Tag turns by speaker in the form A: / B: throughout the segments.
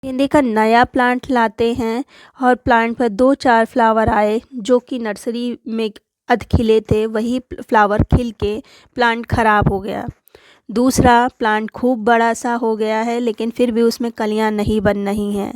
A: गेंदे का नया प्लांट लाते हैं और प्लांट पर 2-4 फ्लावर आए जो कि नर्सरी में अध खिले थे, वही फ्लावर खिल के प्लांट ख़राब हो गया। दूसरा प्लांट खूब बड़ा सा हो गया है लेकिन फिर भी उसमें कलियां नहीं बन रही हैं।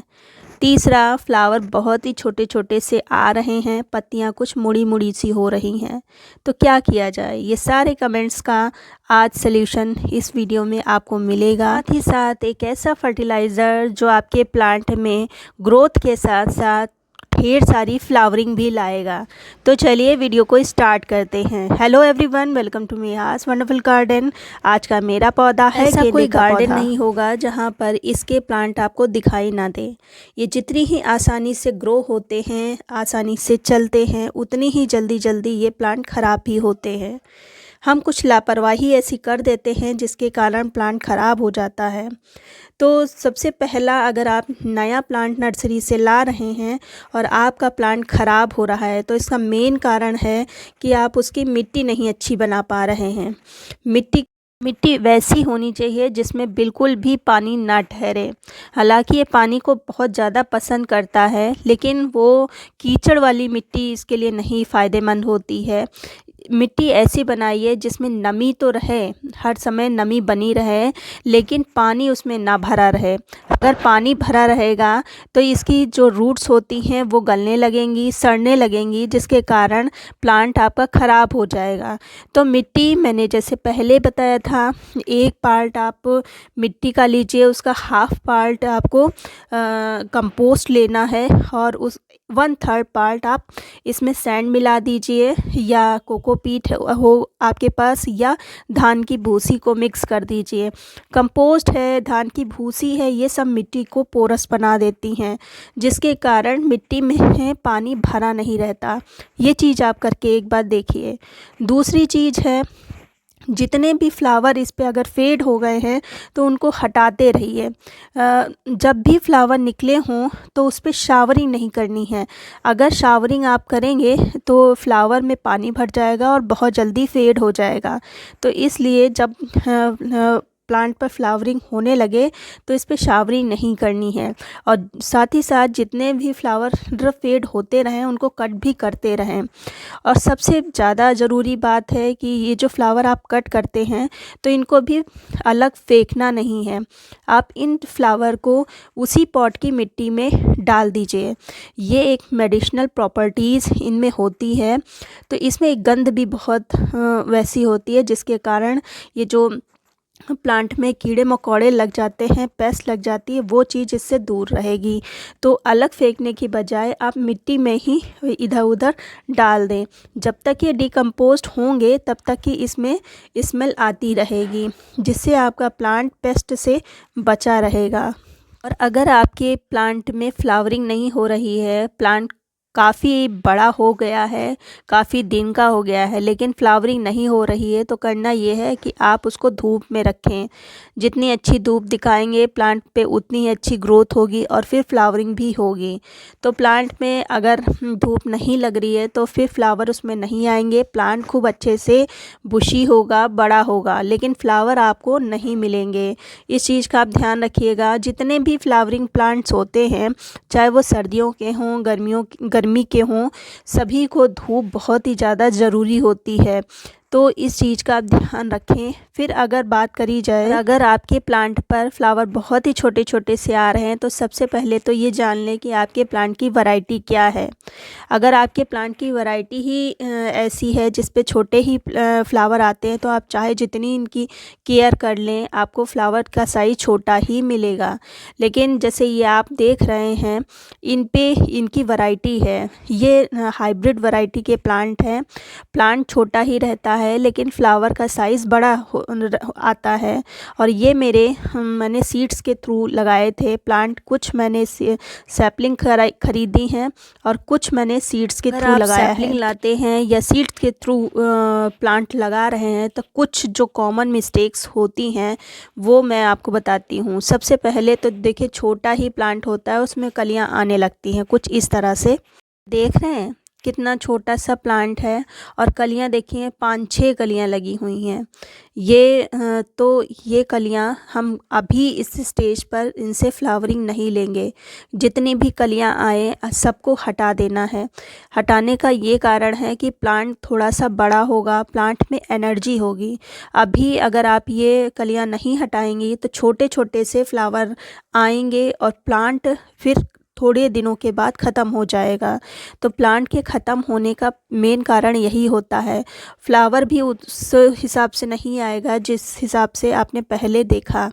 A: तीसरा फ्लावर बहुत ही छोटे छोटे से आ रहे हैं, पत्तियां कुछ मुड़ी मुड़ी सी हो रही हैं। तो क्या किया जाए, ये सारे कमेंट्स का आज सल्यूशन इस वीडियो में आपको मिलेगा। साथ ही साथ एक ऐसा फर्टिलाइज़र जो आपके प्लांट में ग्रोथ के साथ साथ ढेर सारी फ्लावरिंग भी लाएगा। तो चलिए वीडियो को स्टार्ट करते हैं। Hello everyone, welcome to Mia's wonderful garden. आज का मेरा पौधा है ऐसा कोई गार्डन नहीं होगा जहां पर इसके प्लांट आपको दिखाई ना दे। ये जितनी ही आसानी से ग्रो होते हैं, आसानी से चलते हैं, उतनी ही जल्दी ये प्लांट ख़राब भी होते हैं। हम कुछ लापरवाही ऐसी कर देते हैं जिसके कारण प्लांट ख़राब हो जाता है। तो सबसे पहला, अगर आप नया प्लांट नर्सरी से ला रहे हैं और आपका प्लांट ख़राब हो रहा है तो इसका मेन कारण है कि आप उसकी मिट्टी नहीं अच्छी बना पा रहे हैं। मिट्टी वैसी होनी चाहिए जिसमें बिल्कुल भी पानी ना ठहरे। हालांकि ये पानी को बहुत ज़्यादा पसंद करता है लेकिन वो कीचड़ वाली मिट्टी इसके लिए नहीं फ़ायदेमंद होती है। मिट्टी ऐसी बनाइए जिसमें नमी तो रहे, हर समय नमी बनी रहे, लेकिन पानी उसमें ना भरा रहे। अगर पानी भरा रहेगा तो इसकी जो रूट्स होती हैं वो गलने लगेंगी, सड़ने लगेंगी, जिसके कारण प्लांट आपका ख़राब हो जाएगा। तो मिट्टी मैंने जैसे पहले बताया था, एक पार्ट आप मिट्टी का लीजिए, उसका हाफ पार्ट आपको कंपोस्ट लेना है और उस 1/3 पार्ट आप इसमें सैंड मिला दीजिए या कोकोपीट हो आपके पास, या धान की भूसी को मिक्स कर दीजिए। कंपोस्ट है, धान की भूसी है, ये सब मिट्टी को पोरस बना देती हैं, जिसके कारण मिट्टी में पानी भरा नहीं रहता। ये चीज़ आप करके एक बार देखिए। दूसरी चीज़ है, जितने भी फ्लावर इस पे अगर फेड हो गए हैं तो उनको हटाते रहिए। जब भी फ्लावर निकले हों तो उस पे शावरिंग नहीं करनी है। अगर शावरिंग आप करेंगे तो फ्लावर में पानी भर जाएगा और बहुत जल्दी फेड हो जाएगा। तो इसलिए जब प्लांट पर फ्लावरिंग होने लगे तो इस पे शावरिंग नहीं करनी है। और साथ ही साथ जितने भी फ्लावर फेड होते रहें उनको कट भी करते रहें। और सबसे ज़्यादा ज़रूरी बात है कि ये जो फ्लावर आप कट करते हैं तो इनको भी अलग फेंकना नहीं है। आप इन फ्लावर को उसी पॉट की मिट्टी में डाल दीजिए। ये एक मेडिसिनल प्रॉपर्टीज़ इनमें होती है, तो इसमें एक गंध भी बहुत वैसी होती है जिसके कारण ये जो प्लांट में कीड़े मकोड़े लग जाते हैं, पेस्ट लग जाती है, वो चीज़ इससे दूर रहेगी। तो अलग फेंकने की बजाय आप मिट्टी में ही इधर उधर डाल दें। जब तक ये डिकम्पोस्ट होंगे तब तक ही इसमें स्मेल आती रहेगी, जिससे आपका प्लांट पेस्ट से बचा रहेगा। और अगर आपके प्लांट में फ्लावरिंग नहीं हो रही है, प्लांट काफ़ी बड़ा हो गया है, काफ़ी दिन का हो गया है, लेकिन फ्लावरिंग नहीं हो रही है, तो करना ये है कि आप उसको धूप में रखें। जितनी अच्छी धूप दिखाएंगे प्लांट पे उतनी ही अच्छी ग्रोथ होगी और फिर फ्लावरिंग भी होगी। तो प्लांट में अगर धूप नहीं लग रही है तो फिर फ्लावर उसमें नहीं आएंगे। प्लांट खूब अच्छे से बुशी होगा, बड़ा होगा, लेकिन फ्लावर आपको नहीं मिलेंगे। इस चीज़ का आप ध्यान रखिएगा। जितने भी फ्लावरिंग प्लांट्स होते हैं, चाहे वो सर्दियों के हों, गर्मी के हों, सभी को धूप बहुत ही ज़्यादा ज़रूरी होती है। तो इस चीज़ का आप ध्यान रखें। फिर अगर बात करी जाए, अगर आपके प्लांट पर फ्लावर बहुत ही छोटे छोटे से आ रहे हैं तो सबसे पहले तो ये जान लें कि आपके प्लांट की वैरायटी क्या है। अगर आपके प्लांट की वैरायटी ही ऐसी है जिस पे छोटे ही फ्लावर आते हैं तो आप चाहे जितनी इनकी केयर कर लें, आपको फ्लावर का साइज़ छोटा ही मिलेगा। लेकिन जैसे ये आप देख रहे हैं, इन पे इनकी वैरायटी है, ये हाइब्रिड वैरायटी के प्लांट हैं। प्लांट छोटा ही रहता है लेकिन फ्लावर का साइज़ बड़ा आता है। और ये मैंने सीड्स के थ्रू लगाए थे प्लांट। कुछ मैंने सैपलिंग खरीदी हैं और कुछ मैंने सीड्स के थ्रू लगाया है। सैपलिंग लाते हैं या सीड्स के थ्रू प्लांट लगा रहे हैं तो कुछ जो कॉमन मिस्टेक्स होती हैं वो मैं आपको बताती हूँ। सबसे पहले तो देखिए, छोटा ही प्लांट होता है, उसमें कलियाँ आने लगती हैं कुछ इस तरह से, देख रहे हैं। कितना छोटा सा प्लांट है और कलियां देखिए 5-6 कलियां लगी हुई हैं। ये तो ये कलियां हम अभी इस स्टेज पर इनसे फ्लावरिंग नहीं लेंगे। जितनी भी कलियां आए सबको हटा देना है। हटाने का ये कारण है कि प्लांट थोड़ा सा बड़ा होगा, प्लांट में एनर्जी होगी। अभी अगर आप ये कलियां नहीं हटाएंगी तो छोटे छोटे से फ्लावर आएंगे और प्लांट फिर थोड़े दिनों के बाद ख़त्म हो जाएगा। तो प्लांट के ख़त्म होने का मेन कारण यही होता है। फ्लावर भी उस हिसाब से नहीं आएगा जिस हिसाब से आपने पहले देखा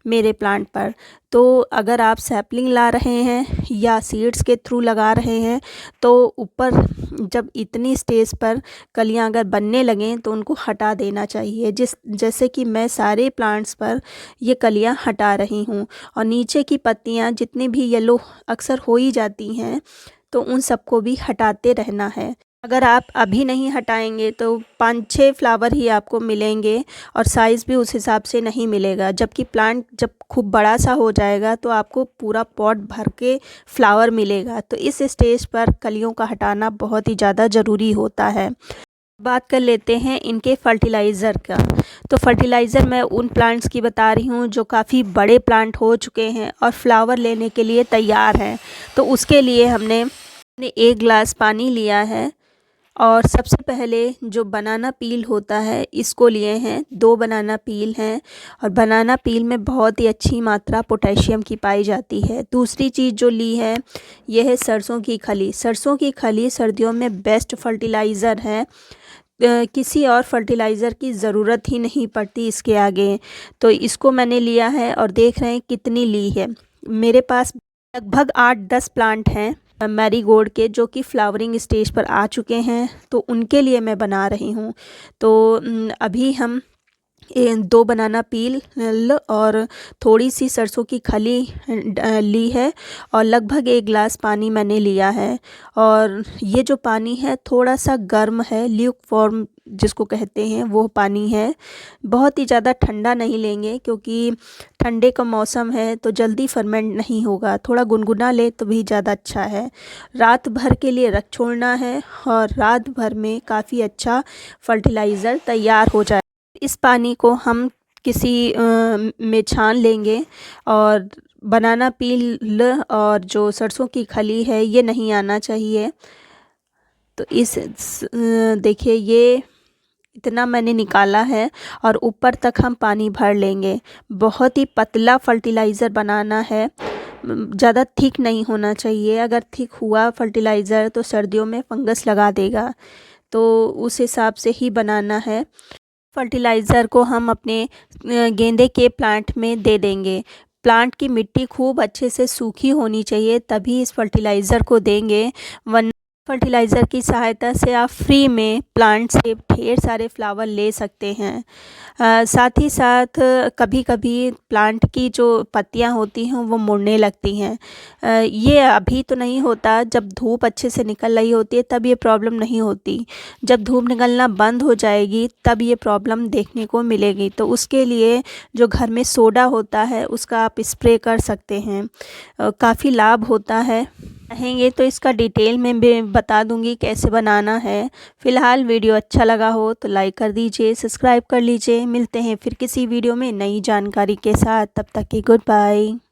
A: मेरे प्लांट पर। तो अगर आप सैपलिंग ला रहे हैं या सीड्स के थ्रू लगा रहे हैं तो ऊपर जब इतनी स्टेज पर कलियां अगर बनने लगें तो उनको हटा देना चाहिए। जैसे कि मैं सारे प्लांट्स पर ये कलियां हटा रही हूँ और नीचे की पत्तियां जितनी भी येलो अक्सर हो ही जाती हैं तो उन सबको भी हटाते रहना है। अगर आप अभी नहीं हटाएंगे तो 5-6 फ्लावर ही आपको मिलेंगे और साइज़ भी उस हिसाब से नहीं मिलेगा। जबकि प्लांट जब खूब बड़ा सा हो जाएगा तो आपको पूरा पॉट भर के फ्लावर मिलेगा। तो इस स्टेज पर कलियों का हटाना बहुत ही ज़्यादा ज़रूरी होता है। बात कर लेते हैं इनके फर्टिलाइज़र का। तो फर्टिलाइज़र मैं उन प्लांट्स की बता रही हूँ जो काफ़ी बड़े प्लांट हो चुके हैं और फ्लावर लेने के लिए तैयार हैं। तो उसके लिए हमने 1 गिलास पानी लिया है और सबसे पहले जो बनाना पील होता है इसको लिए हैं। 2 बनाना पील हैं और बनाना पील में बहुत ही अच्छी मात्रा पोटेशियम की पाई जाती है। दूसरी चीज़ जो ली है यह है सरसों की खली। सरसों की खली सर्दियों में बेस्ट फर्टिलाइज़र है। किसी और फर्टिलाइज़र की ज़रूरत ही नहीं पड़ती इसके आगे। तो इसको मैंने लिया है और देख रहे हैं कितनी ली है। मेरे पास लगभग 8-10 प्लांट हैं मैरीगोल्ड के जो कि फ्लावरिंग स्टेज पर आ चुके हैं, तो उनके लिए मैं बना रही हूँ। तो अभी हम 2 बनाना पील और थोड़ी सी सरसों की खली ली है और लगभग 1 गिलास पानी मैंने लिया है। और ये जो पानी है थोड़ा सा गर्म है, ल्यूकवार्म जिसको कहते हैं वो पानी है। बहुत ही ज़्यादा ठंडा नहीं लेंगे क्योंकि ठंडे का मौसम है तो जल्दी फर्मेंट नहीं होगा। थोड़ा गुनगुना ले तो भी ज़्यादा अच्छा है। रात भर के लिए रख छोड़ना है और रात भर में काफ़ी अच्छा फर्टिलाइज़र तैयार हो जाए। इस पानी को हम किसी में छान लेंगे और बनाना पील और जो सरसों की खली है ये नहीं आना चाहिए। तो देखिए ये इतना मैंने निकाला है और ऊपर तक हम पानी भर लेंगे। बहुत ही पतला फर्टिलाइज़र बनाना है, ज़्यादा थिक नहीं होना चाहिए। अगर थिक हुआ फर्टिलाइज़र तो सर्दियों में फंगस लगा देगा, तो उस हिसाब से ही बनाना है। फर्टिलाइज़र को हम अपने गेंदे के प्लांट में दे देंगे। प्लांट की मिट्टी खूब अच्छे से सूखी होनी चाहिए तभी इस फर्टिलाइज़र को देंगे, वरना फर्टिलाइज़र की सहायता से आप फ्री में प्लांट से ढेर सारे फ्लावर ले सकते हैं। साथ ही साथ कभी कभी प्लांट की जो पत्तियां होती हैं वो मुड़ने लगती हैं। ये अभी तो नहीं होता, जब धूप अच्छे से निकल रही होती है तब ये प्रॉब्लम नहीं होती। जब धूप निकलना बंद हो जाएगी तब ये प्रॉब्लम देखने को मिलेगी। तो उसके लिए जो घर में सोडा होता है उसका आप स्प्रे कर सकते हैं, काफ़ी लाभ होता है। चाहेंगे तो इसका डिटेल में भी बता दूंगी कैसे बनाना है। फ़िलहाल वीडियो अच्छा लगा हो तो लाइक कर दीजिए, सब्सक्राइब कर लीजिए। मिलते हैं फिर किसी वीडियो में नई जानकारी के साथ, तब तक की गुड बाय।